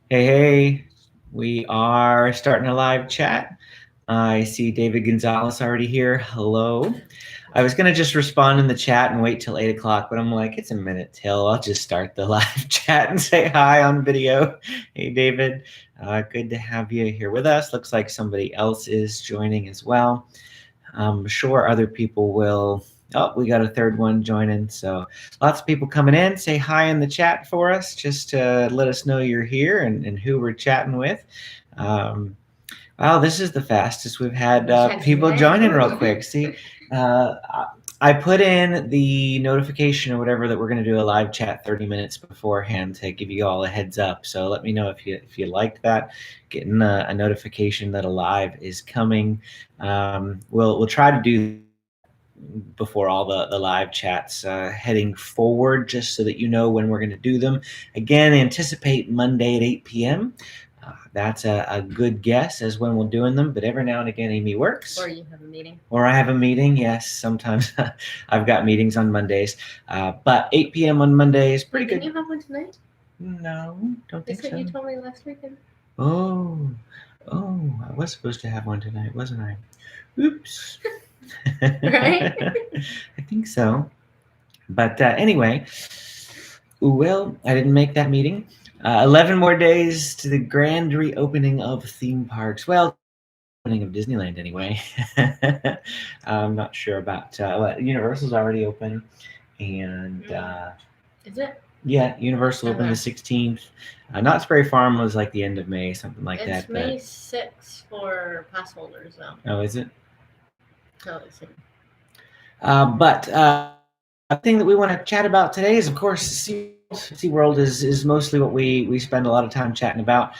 Hey, we are starting a live chat. I see David Gonzalez already here. Hello. I was going to just respond in the chat and wait till 8 o'clock, but I'm like, it's a minute till. I'll just start the live chat and say hi on video. Hey, David. Good to have you here with us. Looks like somebody else is joining as well. I'm sure other people will. Oh, we got a third one joining. So lots of people coming in. Say hi in the chat for us, just to let us know you're here and who we're chatting with. Um, wow, this is the fastest we've had people joining real quick. See, uh, I put in the notification or whatever that we're going to do a live chat 30 minutes beforehand to give you all a heads up. So let me know if you liked that, getting a notification that a live is coming. We'll try to do before all the live chats heading forward, just so that you know when we're going to do them. Again, anticipate Monday at 8 p.m. That's a good guess as when we're doing them, but every now and again Amy works. Or you have a meeting. Or I have a meeting, yes. Sometimes I've got meetings on Mondays. But 8 p.m. on Monday is pretty good. Didn't you have one tonight? No, don't think so. You told me last weekend. Oh, I was supposed to have one tonight, wasn't I? Oops. Right? I think so. But anyway, well, I didn't make that meeting. 11 more days to the grand reopening of theme parks. Well, opening of Disneyland anyway. I'm not sure about Universal's already open, and is it? Yeah, Universal opened the 16th. Knott's Berry Farm was like the end of May, something like that. It's May 6th for pass holders, though. Oh, is it? No, it's But the thing that we want to chat about today is, of course, SeaWorld is mostly what we spend a lot of time chatting about,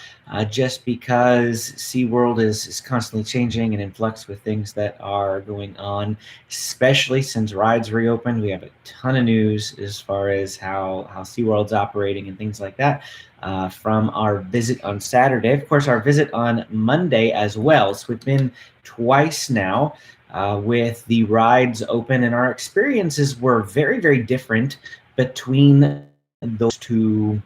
just because SeaWorld is constantly changing and in flux with things that are going on, especially since rides reopened. We have a ton of news as far as how SeaWorld's operating and things like that. From our visit on Saturday, of course, our visit on Monday as well. So we've been twice now. With the rides open, and our experiences were very, very different between those two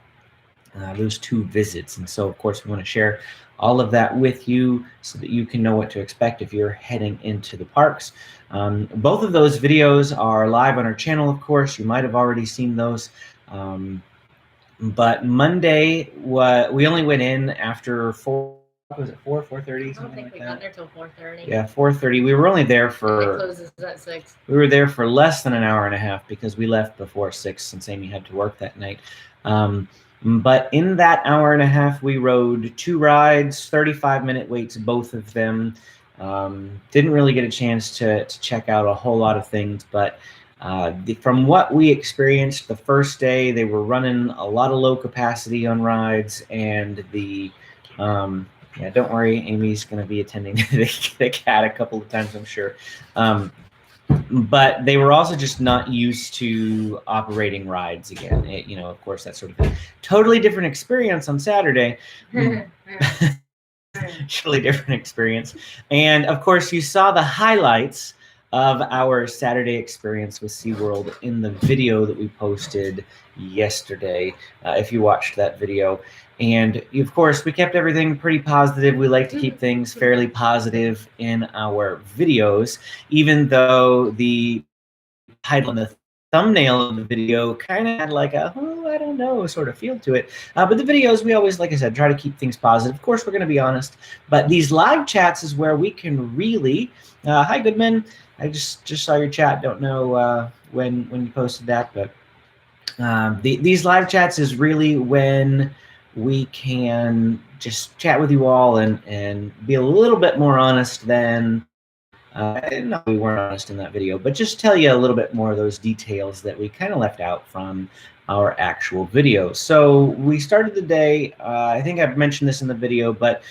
visits. And so, of course, we want to share all of that with you so that you can know what to expect if you're heading into the parks. Both of those videos are live on our channel, of course. You might have already seen those. But Monday, we only went in after 4. Was it 4:30? I don't think we got there till 4:30. Yeah, 4:30. We were only there for. It closes at 6. We were there for less than an hour and a half because we left before 6 since Amy had to work that night. But in that hour and a half, we rode 2 rides, 35-minute waits, both of them. Didn't really get a chance to check out a whole lot of things, but from what we experienced the first day, they were running a lot of low capacity on rides, and yeah, don't worry, Amy's going to be attending the cat a couple of times, I'm sure. But they were also just not used to operating rides again. Of course, that's sort of a totally different experience on Saturday. Totally different experience. And of course, you saw the highlights of our Saturday experience with SeaWorld in the video that we posted yesterday, if you watched that video. And of course, we kept everything pretty positive. We like to keep things fairly positive in our videos, even though the title and the thumbnail of the video kind of had like a, I don't know, sort of feel to it. But the videos, we always, like I said, try to keep things positive. Of course, we're going to be honest. But these live chats is where we can really, hi, Goodman. I just saw your chat. Don't know when you posted that, but these live chats is really when we can just chat with you all and be a little bit more honest than no, we weren't honest in that video, but just tell you a little bit more of those details that we kind of left out from our actual video. So we started the day, I think I've mentioned this in the video, but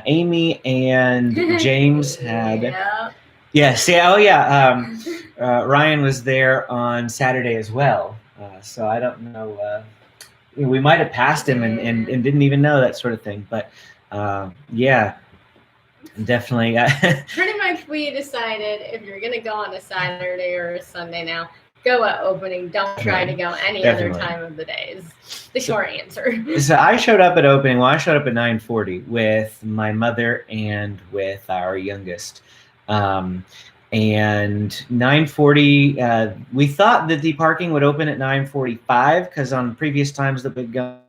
Amy and James had... Yeah. Yes, yeah, oh yeah. Ryan was there on Saturday as well. So I don't know, we might have passed him and didn't even know, that sort of thing. But yeah, definitely. Pretty much we decided if you're going to go on a Saturday or a Sunday now, go at opening. Don't try to go any other Definitely. time of the day is the short answer. So I showed up at opening. Well, I showed up at 9:40 with my mother and with our youngest. And 9:40, we thought that the parking would open at 9:45 because on previous times that we've gone,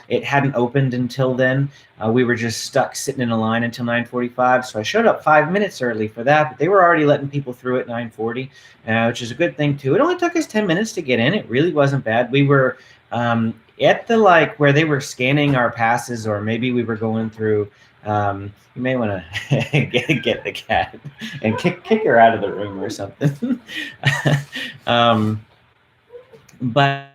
it hadn't opened until then. We were just stuck sitting in a line until 9:45. So I showed up 5 minutes early for that, but they were already letting people through at 9:40, which is a good thing too. It only took us 10 minutes to get in. It really wasn't bad. We were at the where they were scanning our passes, or maybe we were going through. You may want to get the cat and kick her out of the room or something. But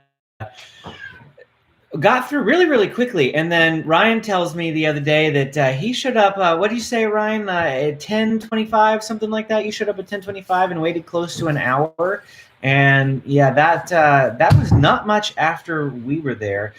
got through really quickly, and then Ryan tells me the other day that he showed up. What do you say, Ryan? At 10:25, something like that. You showed up at 10:25 and waited close to an hour. And yeah, that was not much after we were there.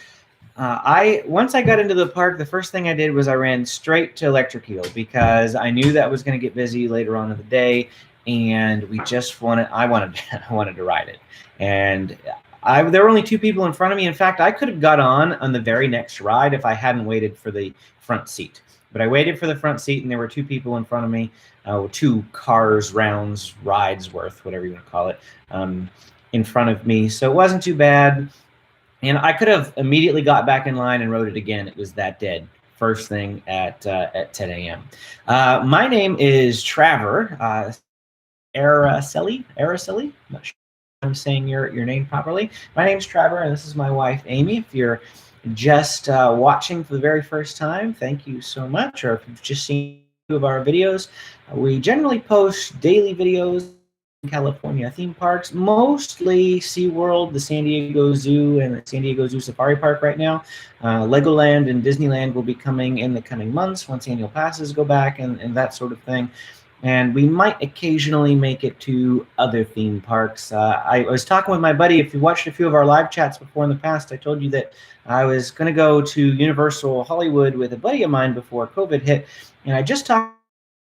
Once I got into the park, the first thing I did was I ran straight to Electric Eel because I knew that was going to get busy later on in the day, and I wanted to ride it. And there were only two people in front of me. In fact, I could have got on the very next ride if I hadn't waited for the front seat. But I waited for the front seat, and there were two people in front of me, 2 cars, rounds, rides worth, whatever you want to call it, in front of me. So it wasn't too bad. And I could have immediately got back in line and rode it again. It was that dead. First thing at 10 a.m. My name is Trevor Araceli. I'm not sure if I'm saying your name properly. My name's Trevor, and this is my wife, Amy. If you're just watching for the very first time, thank you so much. Or if you've just seen a few of our videos, we generally post daily videos in California theme parks, mostly SeaWorld, the San Diego Zoo, and the San Diego Zoo Safari Park right now. Legoland and Disneyland will be coming in the coming months once annual passes go back and that sort of thing. And we might occasionally make it to other theme parks. I was talking with my buddy. If you watched a few of our live chats before in the past, I told you that I was going to go to Universal Hollywood with a buddy of mine before COVID hit. And I just talked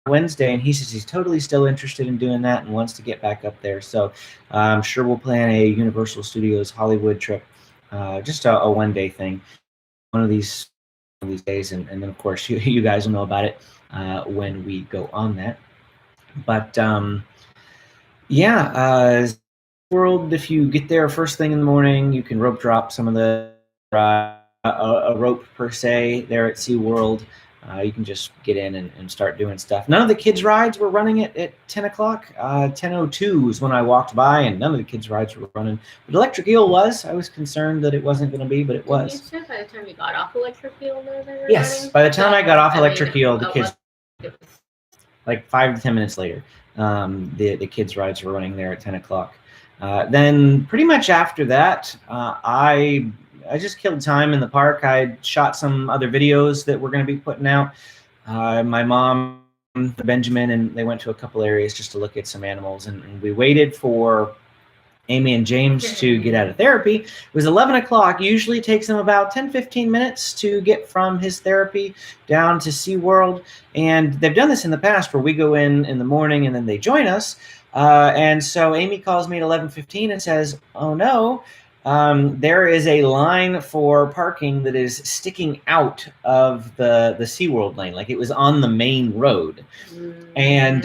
Wednesday, and he says he's totally still interested in doing that and wants to get back up there. So I'm sure we'll plan a Universal Studios Hollywood trip, just a one-day thing, one of these days. And then, of course, you guys will know about it when we go on that. But yeah, World, if you get there first thing in the morning, you can rope drop some of the a rope per se there at SeaWorld. You can just get in and start doing stuff. None of the kids' rides were running at 10 o'clock. 10:02 was when I walked by, and none of the kids' rides were running. But Electric Eel was. I was concerned that it wasn't going to be, but it was. You said by the time you got off Electric Eel, they were yes, running? by the time I got off Electric Eel, the kids, it was like 5 to 10 minutes later, the kids' rides were running there at 10 o'clock. Then pretty much after that, I just killed time in the park. I shot some other videos that we're going to be putting out. My mom, Benjamin, and they went to a couple areas just to look at some animals, and we waited for Amy and James to get out of therapy. It was 11 o'clock. Usually takes them about 10-15 minutes to get from his therapy down to SeaWorld. And they've done this in the past where we go in the morning and then they join us. And so Amy calls me at 11:15 and says, oh no, there is a line for parking that is sticking out of the SeaWorld lane. Like it was on the main road. And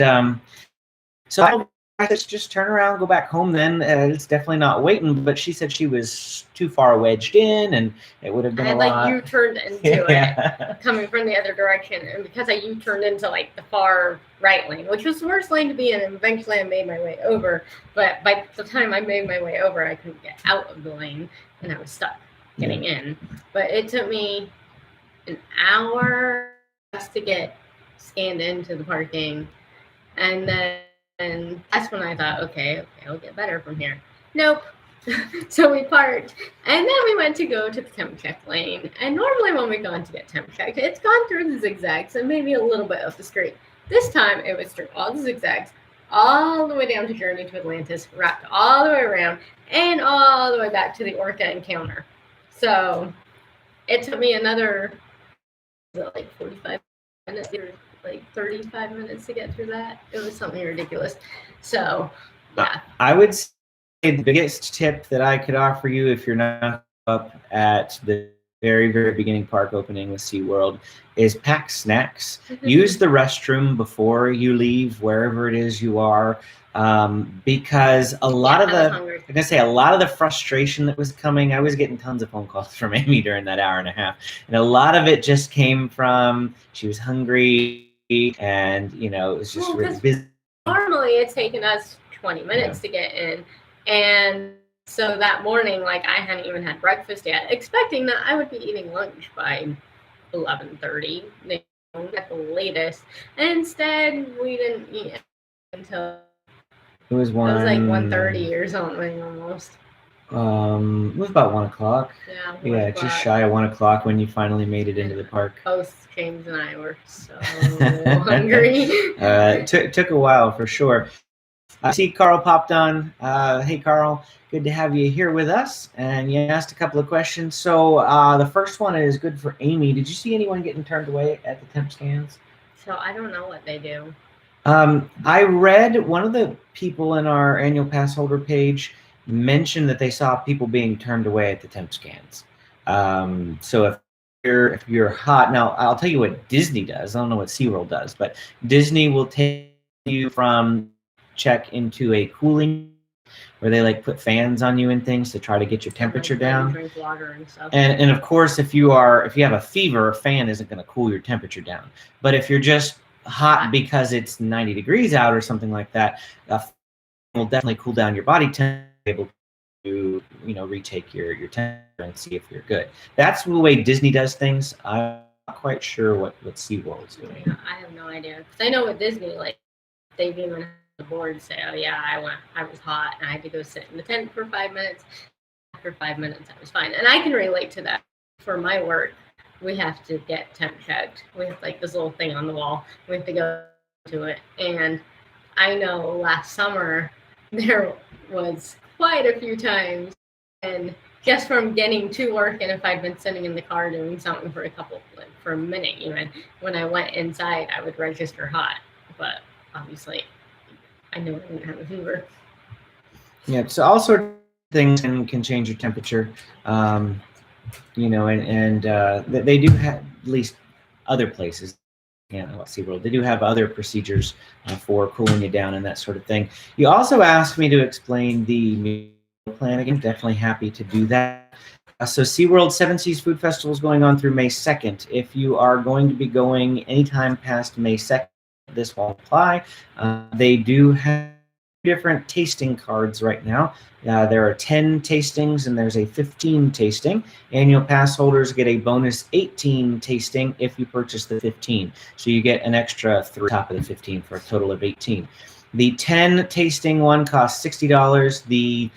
so I just turn around, go back home then. It's definitely not waiting, but she said she was too far wedged in and it would have been a lot. you turned into it coming from the other direction, and because I U-turned into like the far right lane, which was the worst lane to be in, and eventually I made my way over, but by the time I made my way over I couldn't get out of the lane and I was stuck getting in. But it took me an hour just to get scanned into the parking, and then that's when I thought, okay, it'll get better from here. Nope. So we parked, and then we went to go to the temp check lane. And normally when we go in to get temp checked, it's gone through the zigzags and maybe a little bit of the street. This time it was through all the zigzags, all the way down to Journey to Atlantis, wrapped all the way around, and all the way back to the Orca encounter. So it took me another, like 45 minutes or like 35 minutes to get through that. It was something ridiculous. So yeah, I would the biggest tip that I could offer you if you're not up at the very, very beginning park opening with SeaWorld is pack snacks. Use the restroom before you leave wherever it is you are, because a lot of a lot of the frustration that was coming, I was getting tons of phone calls from Amy during that hour and a half, and a lot of it just came from she was hungry and it was just really busy. Normally it's taken us 20 minutes to get in, and so that morning, like, I hadn't even had breakfast yet, expecting that I would be eating lunch by 11:30 at the latest. And instead, we didn't eat until it was like 1:30 or something almost. It was about 1 o'clock. Yeah, just shy of 1 o'clock when you finally made it into the park. Both James and I were so hungry. Took a while for sure. I see Carl popped on. Hey, Carl, good to have you here with us. And you asked a couple of questions. So the first one is good for Amy. Did you see anyone getting turned away at the temp scans? So I don't know what they do. I read one of the people in our annual pass holder page mentioned that they saw people being turned away at the temp scans. So if you're hot, now I'll tell you what Disney does. I don't know what SeaWorld does, but Disney will take you from check into a cooling where they like put fans on you and things to try to get your temperature down. Drink water and stuff. And of course, if you have a fever, a fan isn't going to cool your temperature down. But if you're just hot because it's 90 degrees out or something like that, a fan will definitely cool down your body temperature, able to retake your temperature and see if you're good. That's the way Disney does things. I'm not quite sure what SeaWorld's doing. Yeah, I have no idea. Because I know with Disney, like, they've even the board say, oh yeah, I was hot and I had to go sit in the tent for 5 minutes. After 5 minutes I was fine. And I can relate to that. For my work, we have to get temp checked. We have like this little thing on the wall. We have to go to it. And I know last summer there was quite a few times, and just from getting to work, and if I'd been sitting in the car doing something for a minute even, when I went inside I would register hot. But obviously I know I didn't have a fever. Yeah, so all sorts of things can change your temperature, and they do have, at least other places, SeaWorld, they do have other procedures for cooling you down and that sort of thing. You also asked me to explain the meal plan again. Definitely happy to do that. So SeaWorld 7 Seas Food Festival is going on through May 2nd. If you are going to be going anytime past May 2nd, this won't apply. They do have different tasting cards right now. There are 10 tastings and there's a 15 tasting. Annual pass holders get a bonus 18 tasting if you purchase the 15. So you get an extra 3 on top of the 15 for a total of 18. The 10 tasting one costs $60. The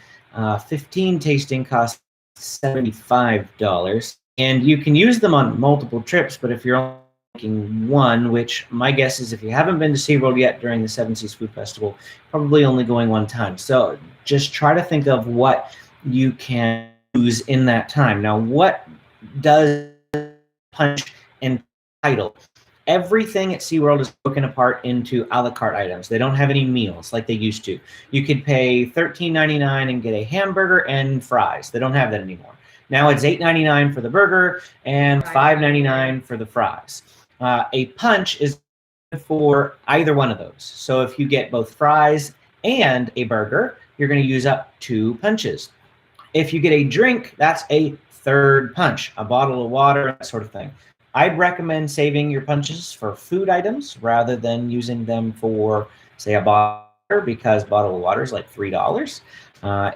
15 tasting costs $75. And you can use them on multiple trips, but if you're only making one, which my guess is if you haven't been to SeaWorld yet during the 7 Seas Food Festival, probably only going one time. So just try to think of what you can use in that time. Now, what does Punch entitle? Everything at SeaWorld is broken apart into a la carte items. They don't have any meals like they used to. You could pay $13.99 and get a hamburger and fries. They don't have that anymore. Now it's $8.99 for the burger and $5.99 for the fries. A punch is for either one of those. So if you get both fries and a burger, you're going to use up 2 punches. If you get a drink, that's a third punch, a bottle of water, that sort of thing. I'd recommend saving your punches for food items rather than using them for, say, a bottle of water, because a bottle of water is like $3.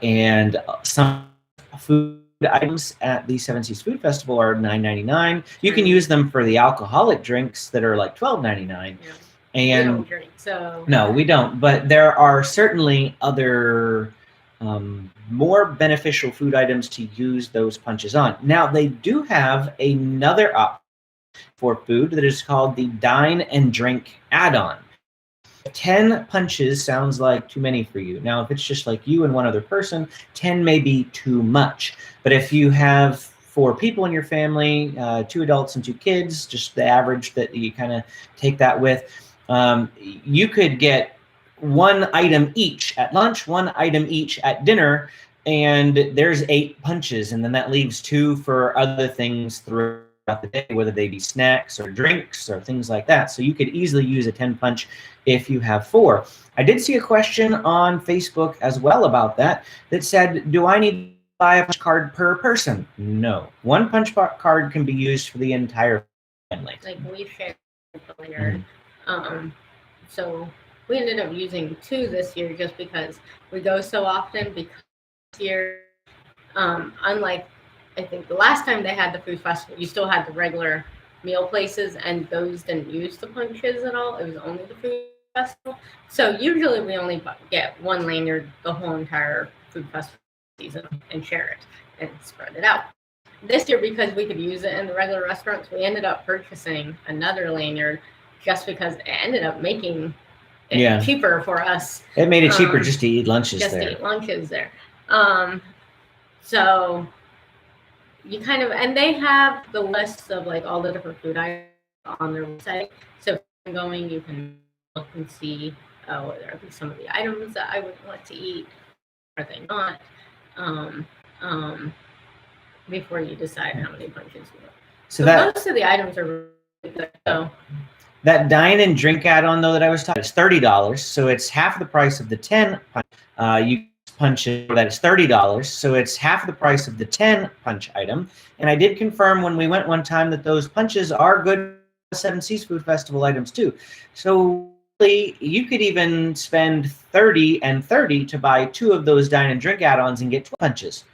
And some food items at the 7 Seas Food Festival are $9.99. You can use them for the alcoholic drinks that are like $12.99. Yeah. And we don't drink, so no, we don't. But there are certainly other more beneficial food items to use those punches on. Now, they do have another option for food that is called the Dine and Drink add-on. 10 punches sounds like too many for you. Now, if it's just like you and one other person, 10 may be too much. But if you have 4 people in your family, 2 adults and 2 kids, just the average that you kind of take that with, you could get one item each at lunch, one item each at dinner, and there's 8 punches, and then that leaves 2 for other things throughout the day, whether they be snacks or drinks or things like that. So you could easily use a 10 punch if you have 4. I did see a question on Facebook as well about that said, do I need to buy a punch card per person? No. One punch card can be used for the entire family. Like we shared earlier. So we ended up using 2 this year just because we go so often. Because this year, unlike I think the last time they had the food festival, you still had the regular meal places, and those didn't use the punches at all. It was only the food festival. So usually we only get one lanyard the whole entire food festival season and share it and spread it out. This year, because we could use it in the regular restaurants, we ended up purchasing another lanyard just because it ended up making it cheaper for us. It made it cheaper just to eat lunches there. Just to eat lunches there. So you kind of, and they have the lists of like all the different food items on their website. So if you're going, you can look and see, oh, are these some of the items that I would want to eat? Are they not? Before you decide how many punches you want. So most of the items are really good. So that dine and drink add-on though that I was talking, it's $30, so it's half the price of the 10 punch. You punch it, that is $30, so it's half the price of the 10 punch item. And I did confirm when we went one time that those punches are good 7 Seas Food Festival items too. So you could even spend 30 and 30 to buy 2 of those dine and drink add-ons and get 12 punches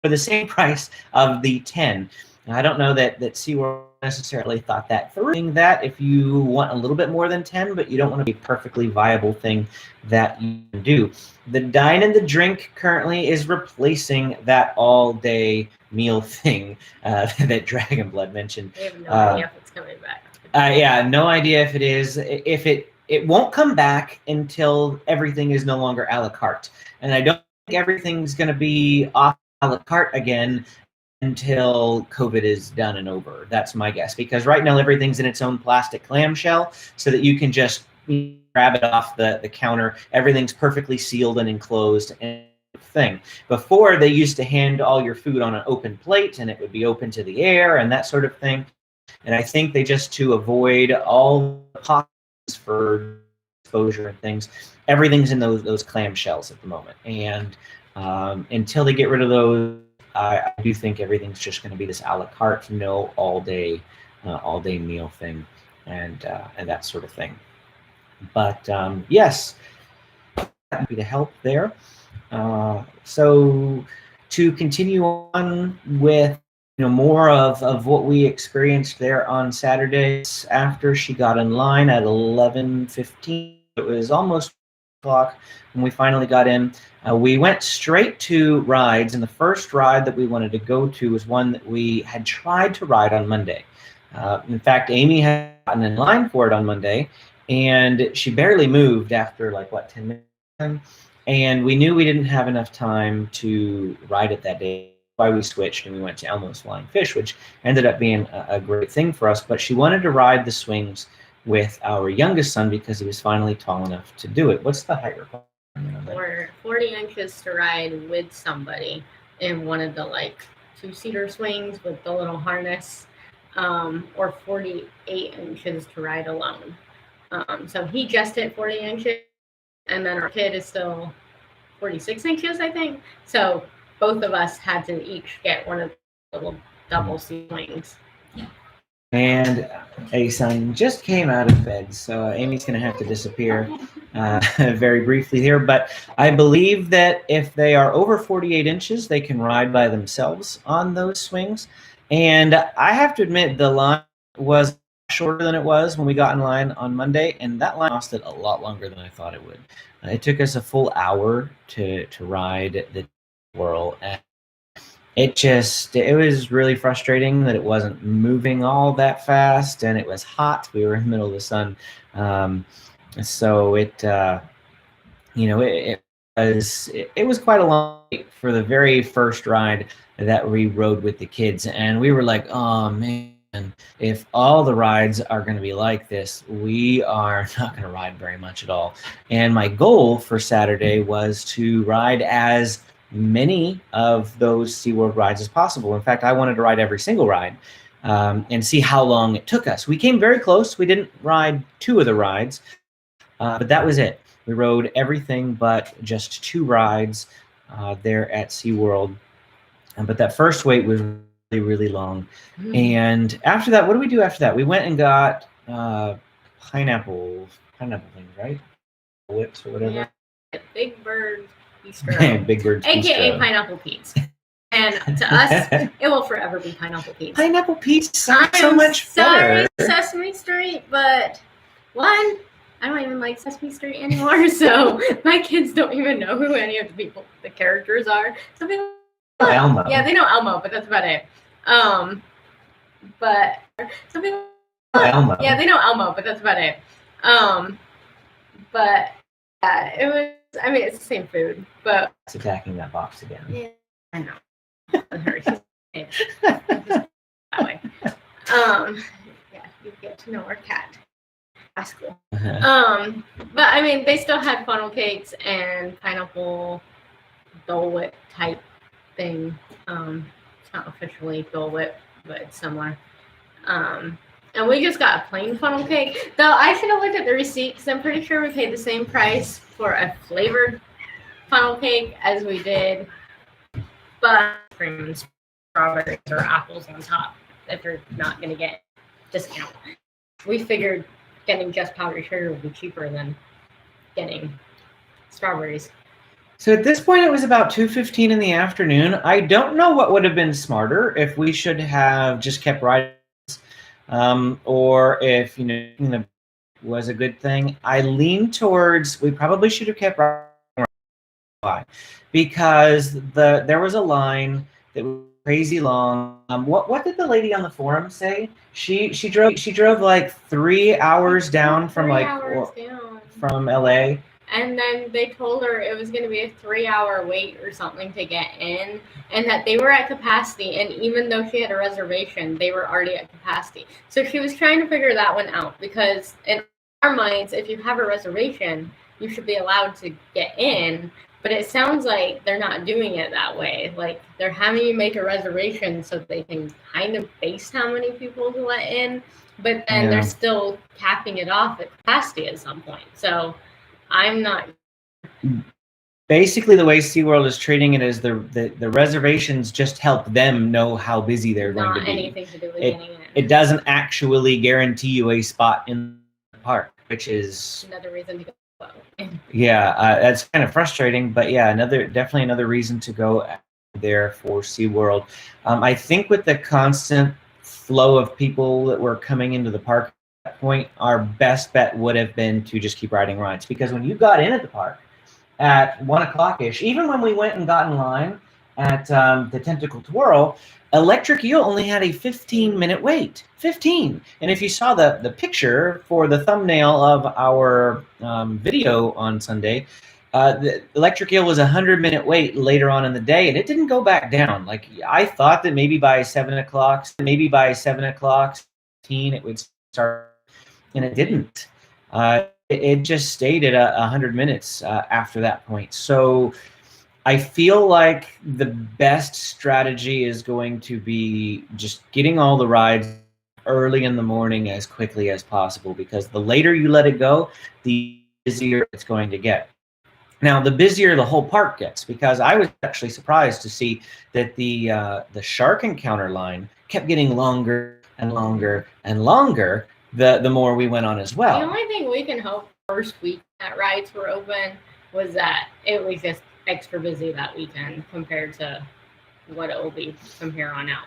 for the same price of the 10. Now, I don't know that SeaWorld necessarily thought that through, that if you want a little bit more than 10, but you don't want to be a perfectly viable thing that you can do. The dine and the drink currently is replacing that all-day meal thing that Dragon Blood mentioned. We have no idea if it's coming back. Yeah, no idea if it is. If it won't come back until everything is no longer a la carte. And I don't think everything's going to be off a la carte again until COVID is done and over. That's my guess, because right now everything's in its own plastic clamshell so that you can just grab it off the counter. Everything's perfectly sealed and enclosed and thing. Before, they used to hand all your food on an open plate and it would be open to the air and that sort of thing. And I think they just, to avoid all the pockets for exposure and things, everything's in those clamshells at the moment. And until they get rid of those, I do think everything's just going to be this a la carte, no all day meal thing, and that sort of thing. But yes, that would be the help there. So to continue on with more of what we experienced there on Saturdays, after she got in line at 11:15, it was almost o'clock when we finally got in. We went straight to rides, and the first ride that we wanted to go to was one that we had tried to ride on Monday. In fact, Amy had gotten in line for it on Monday, and she barely moved after 10 minutes. And we knew we didn't have enough time to ride it that day. Why we switched and we went to Elmo's Flying Fish, which ended up being a great thing for us. But she wanted to ride the swings with our youngest son because he was finally tall enough to do it. What's the height requirement? Or 40 inches to ride with somebody in one of the 2-seater swings with the little harness, or 48 inches to ride alone. So he just hit 40 inches, and then our kid is still 46 inches, I think. So both of us had to each get one of the little double swings. And a son just came out of bed, so Amy's going to have to disappear very briefly here. But I believe that if they are over 48 inches, they can ride by themselves on those swings. And I have to admit, the line was shorter than it was when we got in line on Monday, and that line lasted a lot longer than I thought it would. It took us a full hour to ride the whirl, and it was really frustrating that it wasn't moving all that fast, and it was hot. We were in the middle of the sun, so it was quite a long wait for the very first ride that we rode with the kids, and we were like, oh man, And if all the rides are going to be like this, we are not going to ride very much at all. And my goal for Saturday was to ride as many of those SeaWorld rides as possible. In fact, I wanted to ride every single ride and see how long it took us. We came very close. We didn't ride 2 of the rides, but that was it. We rode everything but just 2 rides there at SeaWorld. But that first wait was really long. And after that, what did we do after that? We went and got pineapple things, right? Whips or whatever. Yeah, Big Bird Bistro. Big Bird AKA Pineapple Pete's. And to us, it will forever be Pineapple Pete's. Pineapple Pete's sounds so much better. Sorry, Sesame Street, but one, I don't even like Sesame Street anymore, so my kids don't even know who any of the characters are. So people Elmo. Yeah, they know Elmo, but that's about it. But some people Elmo. Yeah, they know Elmo, but that's about it. But yeah, it was. I mean, it's the same food, but it's attacking that box again. Yeah, I know. That way. Yeah, you get to know our cat. That's cool. But I mean, they still had funnel cakes and pineapple Dole Whip type thing. It's not officially Dole Whip, but it's similar. And we just got a plain funnel cake. Though I should have looked at the receipt because I'm pretty sure we paid the same price for a flavored funnel cake as we did, but cream and strawberries or apples on top if you're not going to get discount. We figured getting just powdered sugar would be cheaper than getting strawberries. So at this point, it was about 2:15 in the afternoon. I don't know what would have been smarter, if we should have just kept riding, or if was a good thing. I lean towards we probably should have kept riding, because there was a line that was crazy long. What did the lady on the forum say? She drove like 3 hours down from from LA. And then they told her it was going to be a 3-hour wait or something to get in, and that they were at capacity. And even though she had a reservation, they were already at capacity. So she was trying to figure that one out, because in our minds, if you have a reservation, you should be allowed to get in. But it sounds like they're not doing it that way. Like, they're having you make a reservation so they can kind of base how many people to let in, but then they're still capping it off at capacity at some point. So I'm not. Basically, the way SeaWorld is treating it is the reservations just help them know how busy they're going to be. Not anything to do with getting in. It doesn't actually guarantee you a spot in the park, which is another reason to go. Yeah, that's kind of frustrating, but yeah, definitely another reason to go there for SeaWorld. I think with the constant flow of people that were coming into the park, point, our best bet would have been to just keep riding rides, because when you got in at the park at 1 o'clock-ish, even when we went and got in line at the Tentacle Twirl, Electric Eel only had a 15-minute wait. 15. And if you saw the picture for the thumbnail of our video on Sunday, the Electric Eel was a 100-minute wait later on in the day, and it didn't go back down. Like, I thought that maybe by 7 o'clock, it would start. And it didn't. It just stayed at 100 minutes after that point. So I feel like the best strategy is going to be just getting all the rides early in the morning as quickly as possible, because the later you let it go, the busier it's going to get. Now, the busier the whole park gets, because I was actually surprised to see that the shark encounter line kept getting longer and longer and longer the more we went on as well. The only thing we can hope first week that rides were open was that it was just extra busy that weekend compared to what it will be from here on out.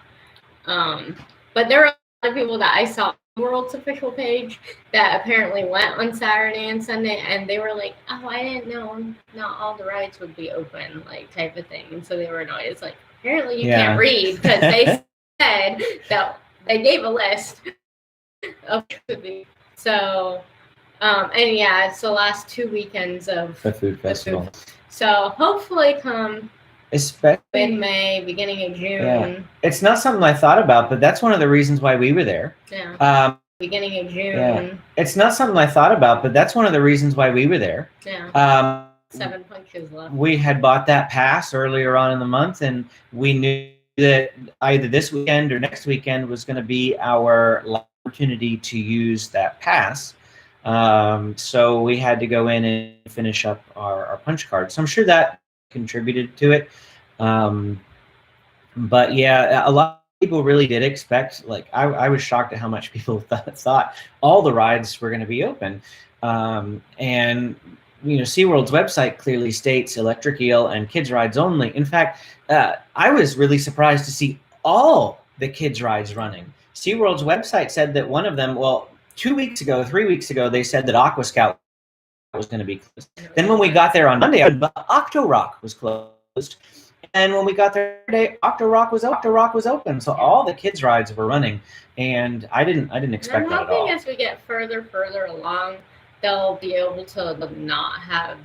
But there are a lot of people that I saw on World's official page that apparently went on Saturday and Sunday, and they were like, oh, I didn't know not all the rides would be open, like, type of thing. And so they were annoyed. It's like, apparently you can't read, because they said that they gave a list of so and yeah, it's the last 2 weekends of the food festival. So hopefully come especially in May, beginning of June. Yeah. It's not something I thought about, but that's one of the reasons why we were there. Yeah. Beginning of June. Yeah. It's not something I thought about, but that's one of the reasons why we were there. Yeah. 7 punches left. We had bought that pass earlier on in the month, and we knew that either this weekend or next weekend was going to be our opportunity to use that pass. So we had to go in and finish up our punch card. So I'm sure that contributed to it. But yeah, a lot of people really did expect, like, I was shocked at how much people thought all the rides were going to be open. And, you know, SeaWorld's website clearly states electric eel and kids rides only. In fact, I was really surprised to see all the kids rides running. SeaWorld's website said that one of them, well, 3 weeks ago, they said that Aqua Scout was going to be closed. Then when we got there on Monday, Octo Rock was closed. And when we got there today, Octo Rock was open. So all the kids rides were running, and I didn't expect that at all. I'm hoping as we get further along, they'll be able to not have,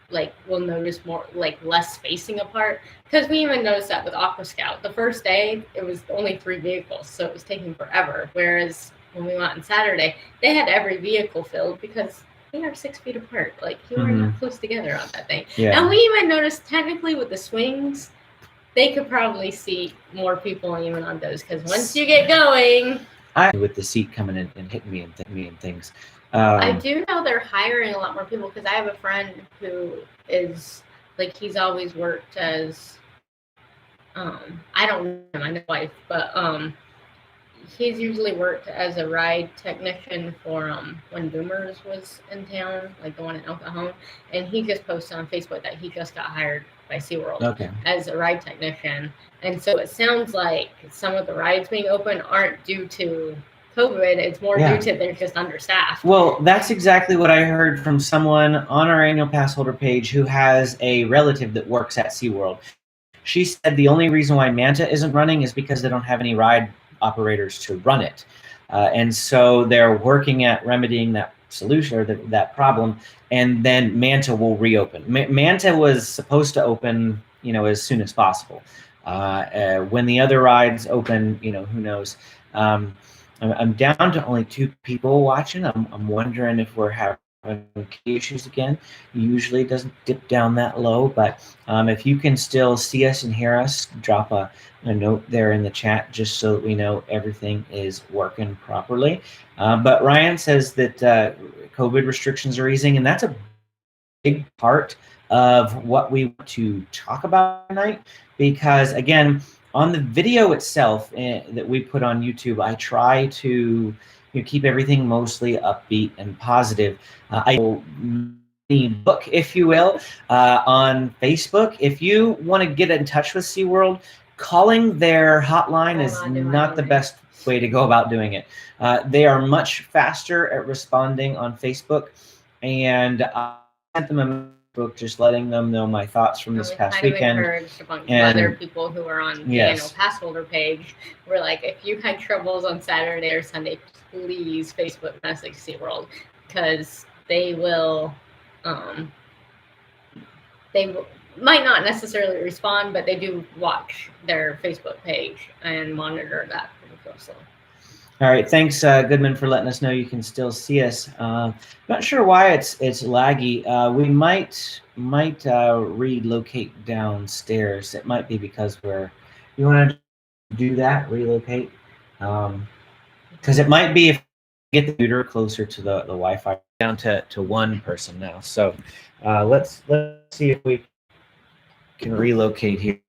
like, we'll notice more, like, less spacing apart. Because we even noticed that with Aqua Scout. The first day, it was only 3 vehicles, so it was taking forever. Whereas when we went on Saturday, they had every vehicle filled because they are 6 feet apart. Like, you are not close together on that thing. Yeah. And we even noticed, technically, with the swings, they could probably seat more people even on those, because once you get going, with the seat coming in and hitting me and things. I do know they're hiring a lot more people, because I have a friend who is, like, he's always worked as, I don't know him, I know his wife, but he's usually worked as a ride technician for when Boomers was in town, like the one in El Cajon, and he just posted on Facebook that he just got hired by SeaWorld as a ride technician. And so it sounds like some of the rides being open aren't due to COVID, it's more due to they're just understaffed. Well, that's exactly what I heard from someone on our annual pass holder page who has a relative that works at SeaWorld. She said the only reason why Manta isn't running is because they don't have any ride operators to run it. And so they're working at remedying that solution, or that problem, and then Manta will reopen. Manta was supposed to open, you know, as soon as possible. When the other rides open, you know, who knows. I'm down to only 2 people watching. I'm wondering if we're having issues again. Usually it doesn't dip down that low, but if you can still see us and hear us, drop a note there in the chat just so that we know everything is working properly. But Ryan says that COVID restrictions are easing, and that's a big part of what we want to talk about tonight, because again, on the video itself that we put on YouTube, I try to keep everything mostly upbeat and positive. I will book, if you will, on Facebook. If you want to get in touch with SeaWorld, calling their hotline is not the best way to go about doing it. They are much faster at responding on Facebook, and I sent them a book just letting them know my thoughts from this past weekend. Encouraged a bunch of other people who are on the annual pass holder page. We're like, if you had troubles on Saturday or Sunday, please Facebook message SeaWorld, because they will might not necessarily respond, but they do watch their Facebook page and monitor that pretty closely. All right, thanks, Goodman, for letting us know you can still see us. Not sure why it's laggy. We might relocate downstairs. It might be because you want to do that, relocate, because it might be if we get the computer closer to the Wi-Fi. Down to 1 person now. So let's see if we can relocate here.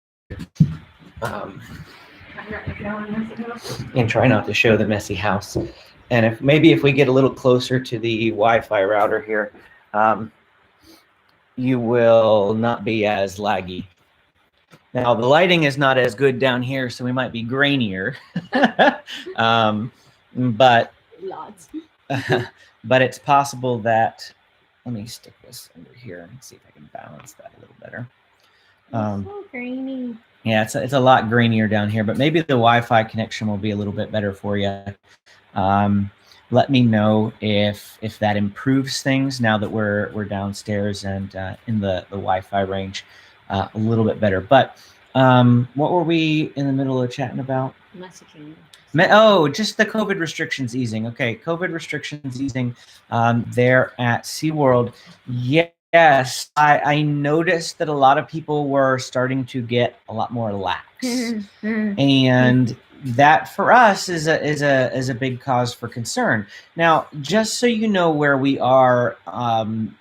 And try not to show the messy house. And if we get a little closer to the Wi-Fi router here, you will not be as laggy. Now the lighting is not as good down here, so we might be grainier. But but it's possible that, let me stick this under here and see if I can balance that a little better. So grainy. Yeah, it's a lot grainier down here, but maybe the Wi-Fi connection will be a little bit better for you. Let me know if that improves things now that we're downstairs and in the Wi-Fi range. a little bit better. But what were we in the middle of chatting about? Messaging. Just the COVID restrictions easing. Okay, COVID restrictions easing there at SeaWorld. Yes, I noticed that a lot of people were starting to get a lot more lax. And that for us is a big cause for concern. Now, just so you know where we are on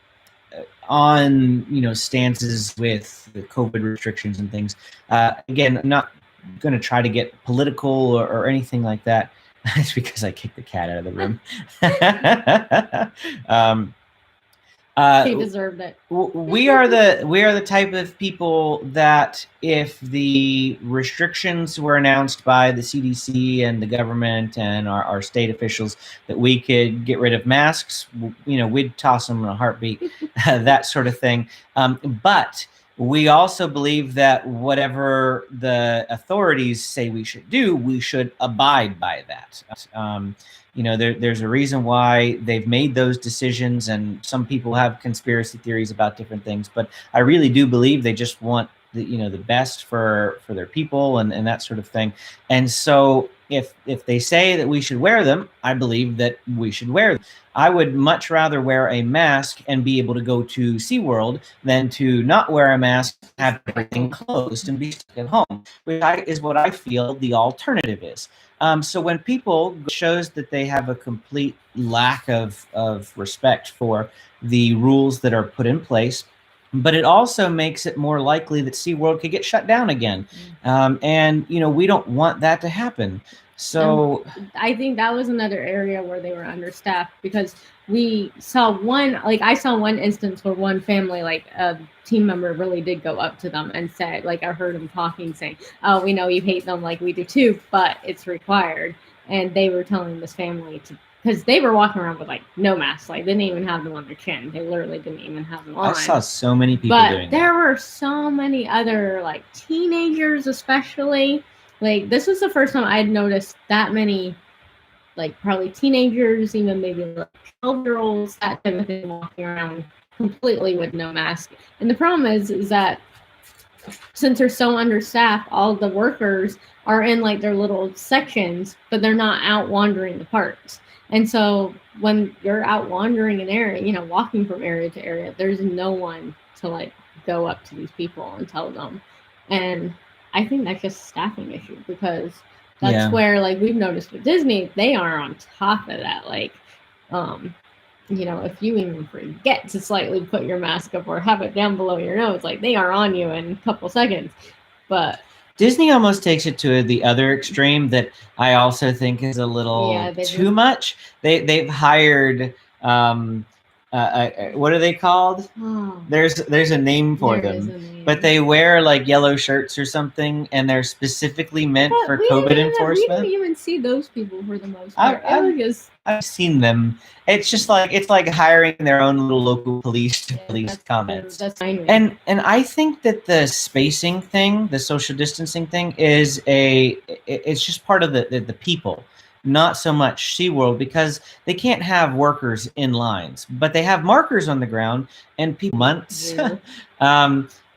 stances with the COVID restrictions and things. Again, I'm not going to try to get political or anything like that. It's because I kicked the cat out of the room. She deserved it. We are the type of people that if the restrictions were announced by the CDC and the government and our state officials that we could get rid of masks, we'd toss them in a heartbeat, that sort of thing. But we also believe that whatever the authorities say we should do, we should abide by that. There's a reason why they've made those decisions, and some people have conspiracy theories about different things, but I really do believe they just want the best for their people and that sort of thing. And so if they say that we should wear them, I believe that we should wear them. I would much rather wear a mask and be able to go to SeaWorld than to not wear a mask, have everything closed, and be stuck at home, which is what I feel the alternative is. So when people shows that they have a complete lack of respect for the rules that are put in place, but it also makes it more likely that SeaWorld could get shut down again. And we don't want that to happen. So I think that was another area where they were understaffed, because I saw one instance where one family, like a team member, really did go up to them and said, like, I heard them talking, saying, "Oh, we know you hate them like we do too, but it's required." And they were telling this family because they were walking around with like no masks, like they didn't even have them on their chin. They literally didn't even have them on. I saw so many people doing that. But there were so many other, like, teenagers especially. Like, this was the first time I'd noticed that many, like, probably teenagers, even maybe like 12-year-olds, that type of thing, walking around completely with no mask. And the problem is that since they're so understaffed, all the workers are in like their little sections, but they're not out wandering the parks. And so when you're out wandering an area, walking from area to area, there's no one to like go up to these people and tell them. And I think that's just a staffing issue, because that's where, like, we've noticed with Disney, they are on top of that. Like, if you even forget to slightly put your mask up or have it down below your nose, like, they are on you in a couple seconds. But Disney almost takes it to the other extreme that I also think is a little too much. They've hired what are they called? Oh, there's a name for them, but they wear like yellow shirts or something, and they're specifically meant for COVID enforcement. We don't even see those people for the most part. I've seen them. It's just like hiring their own little local police to police comments. That's fine. And I think that the spacing thing, the social distancing thing, it's just part of the people. Not so much SeaWorld, because they can't have workers in lines, but they have markers on the ground and people months.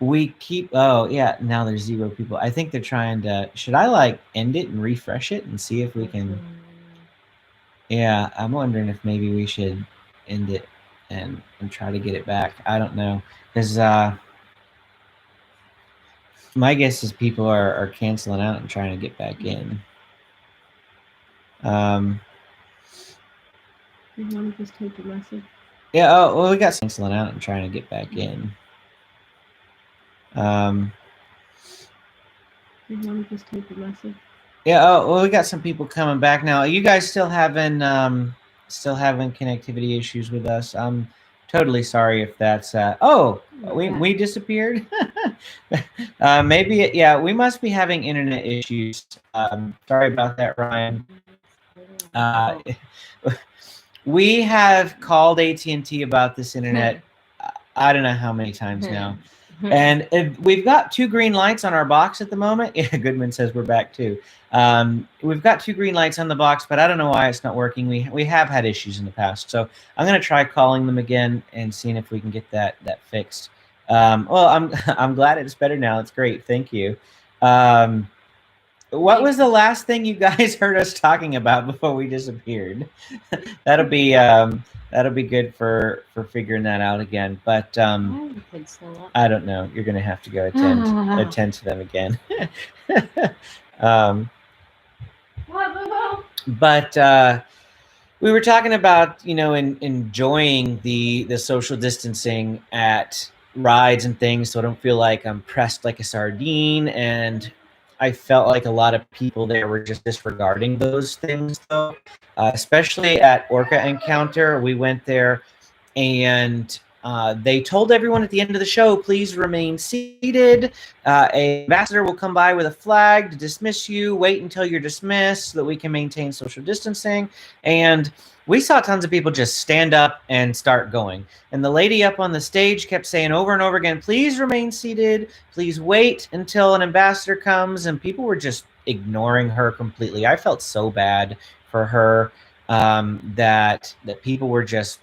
We keep, now there's 0 people. I think they're trying to, should I like end it and refresh it and see if we can, I'm wondering if maybe we should end it and try to get it back. I don't know, because my guess is people are canceling out and trying to get back in. You want to just take the message? Yeah. Oh, well, we got some canceling out and trying to get back in. You want to just take the message? Yeah. Oh, well, we got some people coming back now. Are you guys still having connectivity issues with us? I'm totally sorry if that's. We disappeared. Maybe we must be having internet issues. Sorry about that, Ryan. We have called AT&T about this internet I don't know how many times now, and we've got 2 green lights on our box at the moment. Yeah, Goodman says we're back too. We've got 2 green lights on the box, but I don't know why it's not working. We have had issues in the past, so I'm going to try calling them again and seeing if we can get that fixed. Well, I'm glad it's better now. It's great. Thank you. What was the last thing you guys heard us talking about before we disappeared? that'll be good for figuring that out again. But I don't know. You're gonna have to go attend to them again. But we were talking about enjoying the social distancing at rides and things, so I don't feel like I'm pressed like a sardine. And I felt like a lot of people there were just disregarding those things, though. Especially at Orca Encounter, we went there, and they told everyone at the end of the show, please remain seated. A ambassador will come by with a flag to dismiss you. Wait until you're dismissed so that we can maintain social distancing. And we saw tons of people just stand up and start going. And the lady up on the stage kept saying over and over again, please remain seated. Please wait until an ambassador comes. And people were just ignoring her completely. I felt so bad for her that people were just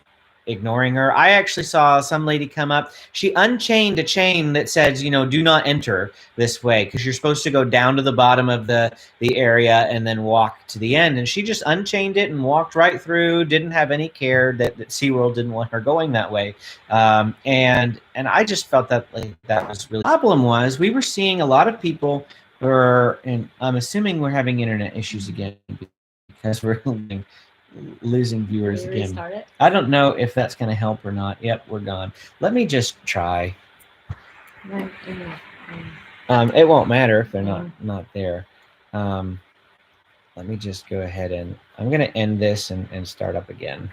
ignoring her. I actually saw some lady come up. She unchained a chain that says, do not enter this way, because you're supposed to go down to the bottom of the area and then walk to the end. And she just unchained it and walked right through, didn't have any care that SeaWorld didn't want her going that way. And I just felt that that was really the problem. Was we were seeing a lot of people and I'm assuming we're having internet issues again because we're losing viewers again. I don't know if that's going to help or not. Yep, we're gone. Let me just try. It won't matter if they're not there. Let me just go ahead and I'm going to end this and start up again.